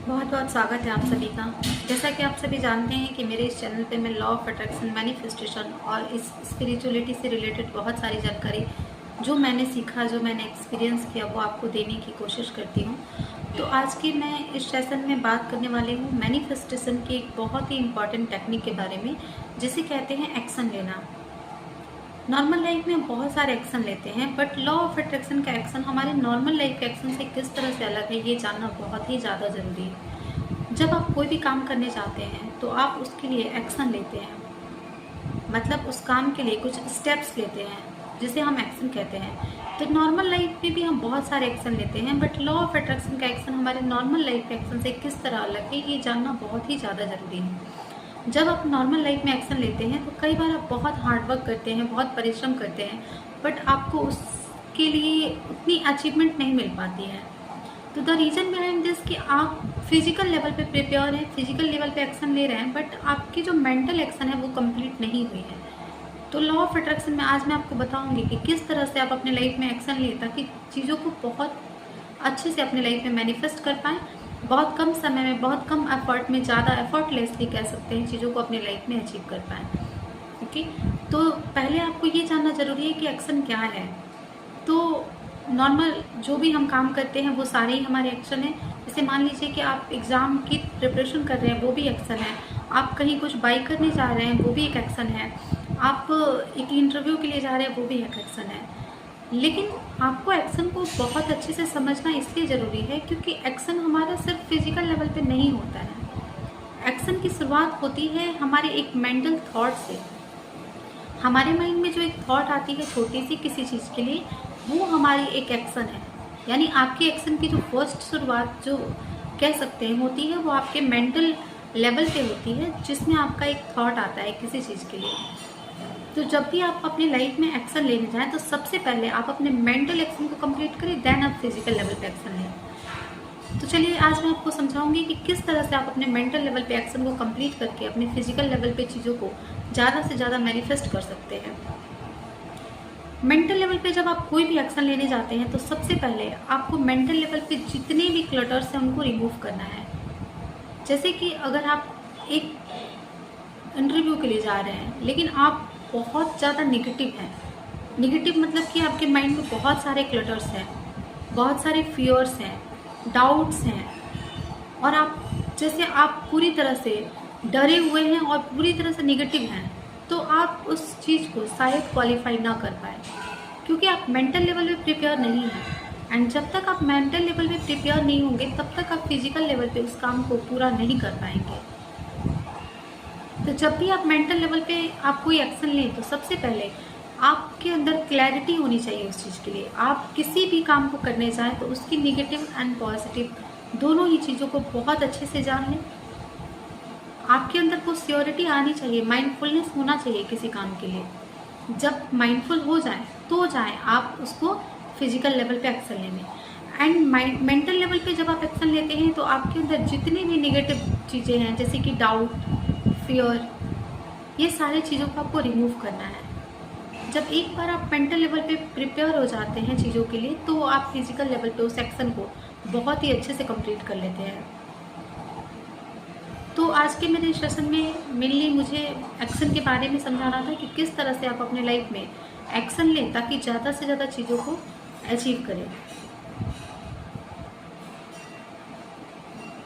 बहुत बहुत स्वागत है आप सभी का। जैसा कि आप सभी जानते हैं कि मेरे इस चैनल पे मैं लॉ ऑफ अट्रैक्शन, मैनिफेस्टेशन और इस स्पिरिचुअलिटी से रिलेटेड बहुत सारी जानकारी जो मैंने सीखा, जो मैंने एक्सपीरियंस किया, वो आपको देने की कोशिश करती हूँ। तो आज की मैं इस सेशन में बात करने वाली हूँ मैनिफेस्टेशन की एक बहुत ही इम्पॉर्टेंट टेक्निक के बारे में, जिसे कहते हैं एक्शन लेना। नॉर्मल लाइफ में बहुत सारे एक्शन लेते हैं, बट लॉ ऑफ अट्रैक्शन का एक्शन हमारे नॉर्मल लाइफ के एक्शन से किस तरह से अलग है, ये जानना बहुत ही ज़्यादा ज़रूरी है। जब आप कोई भी काम करने चाहते हैं तो आप उसके लिए एक्शन लेते हैं, मतलब उस काम के लिए कुछ स्टेप्स लेते हैं, जिसे हम एक्शन कहते हैं। तो नॉर्मल लाइफ में भी हम बहुत सारे एक्शन लेते हैं, बट लॉ ऑफ अट्रैक्शन का एक्शन हमारे नॉर्मल लाइफ के एक्शन से किस तरह अलग है, ये जानना बहुत ही ज़्यादा ज़रूरी है। जब आप नॉर्मल लाइफ में एक्शन लेते हैं तो कई बार आप बहुत हार्डवर्क करते हैं, बहुत परिश्रम करते हैं, बट आपको उसके लिए उतनी अचीवमेंट नहीं मिल पाती है। तो द रीज़न बिहाइंड दिस कि आप फिजिकल लेवल पे प्रिपेयर हैं, फिजिकल लेवल पे एक्शन ले रहे हैं, बट आपकी जो मेंटल एक्शन है वो कंप्लीट नहीं हुई है। तो लॉ ऑफ अट्रैक्शन में आज मैं आपको बताऊंगी कि किस तरह से आप अपने लाइफ में एक्शन लें ताकि चीज़ों को बहुत अच्छे से अपने लाइफ में मैनिफेस्ट कर पाएँ, बहुत कम समय में, बहुत कम एफर्ट में, ज़्यादा एफर्टलेसली कह सकते हैं, चीज़ों को अपने लाइफ में अचीव कर पाएँ। ओके, तो पहले आपको ये जानना ज़रूरी है कि एक्शन क्या है। तो नॉर्मल जो भी हम काम करते हैं वो सारे ही हमारे एक्शन हैं। जैसे मान लीजिए कि आप एग्ज़ाम की प्रिपरेशन कर रहे हैं, वो भी एक्शन है। आप कहीं कुछ बाई करने जा रहे हैं, वो भी एक एक्शन है। आप एक इंटरव्यू के लिए जा रहे हैं, वो भी एक एक्शन है। लेकिन आपको एक्शन को बहुत अच्छे से समझना इसलिए ज़रूरी है क्योंकि एक्शन हमारा सिर्फ फिजिकल लेवल पे नहीं होता है। एक्शन की शुरुआत होती है हमारे एक मेंटल थॉट से। हमारे माइंड में जो एक थॉट आती है छोटी सी किसी चीज़ के लिए, वो हमारी एक एक्शन है। यानी आपके एक्शन की जो फर्स्ट शुरुआत जो कह सकते हैं होती है, वो आपके मेंटल लेवल पे होती है, जिसमें आपका एक थॉट आता है किसी चीज़ के लिए। तो जब भी आप अपनी लाइफ में एक्शन लेने जाएं तो सबसे पहले आप अपने मेंटल एक्शन को कंप्लीट करें, देन आप फिजिकल लेवल पे एक्शन लें। तो चलिए आज मैं आपको समझाऊंगी कि किस तरह से आप अपने मेंटल लेवल पे एक्शन को कंप्लीट करके अपने फिजिकल लेवल पे चीज़ों को ज़्यादा से ज़्यादा मैनिफेस्ट कर सकते हैं। मेंटल लेवल पे जब आप कोई भी एक्शन लेने जाते हैं तो सबसे पहले आपको मेंटल लेवल पे जितने भी क्लटर्स हैं उनको रिमूव करना है। जैसे कि अगर आप एक इंटरव्यू के लिए जा रहे हैं लेकिन आप बहुत ज़्यादा निगेटिव हैं, निगेटिव मतलब कि आपके माइंड में बहुत सारे क्लटर्स हैं, बहुत सारे फियर्स हैं, डाउट्स हैं, और आप पूरी तरह से डरे हुए हैं और पूरी तरह से निगेटिव हैं, तो आप उस चीज़ को शायद क्वालिफाई ना कर पाए क्योंकि आप मेंटल लेवल पे प्रिपेयर नहीं हैं। एंड जब तक आप मेंटल लेवल पे प्रिपेयर नहीं होंगे तब तक आप फिजिकल लेवल पे उस काम को पूरा नहीं कर पाएंगे। तो जब भी आप मेंटल लेवल पे आप कोई एक्शन लें तो सबसे पहले आपके अंदर क्लैरिटी होनी चाहिए उस चीज़ के लिए। आप किसी भी काम को करने जाएं तो उसकी निगेटिव एंड पॉजिटिव दोनों ही चीज़ों को बहुत अच्छे से जान लें। आपके अंदर वो श्योरिटी आनी चाहिए, माइंडफुलनेस होना चाहिए किसी काम के लिए। जब माइंडफुल हो जाए तो जाएं आप उसको फिजिकल लेवल पे एक्शन लेने। एंड मेंटल लेवल पे जब आप एक्शन लेते हैं तो आपके अंदर जितनी भी निगेटिव चीज़ें हैं, जैसे कि डाउट, फियर, ये सारी चीज़ों को आपको रिमूव करना है। जब एक बार आप मेंटल लेवल पे प्रिपेयर हो जाते हैं चीज़ों के लिए तो आप फिजिकल लेवल पे उस एक्शन को बहुत ही अच्छे से कंप्लीट कर लेते हैं। तो आज के मेरे सेशन में मेनली मुझे एक्शन के बारे में समझाना था कि किस तरह से आप अपने लाइफ में एक्शन लें ताकि ज़्यादा से ज़्यादा चीज़ों को अचीव करें।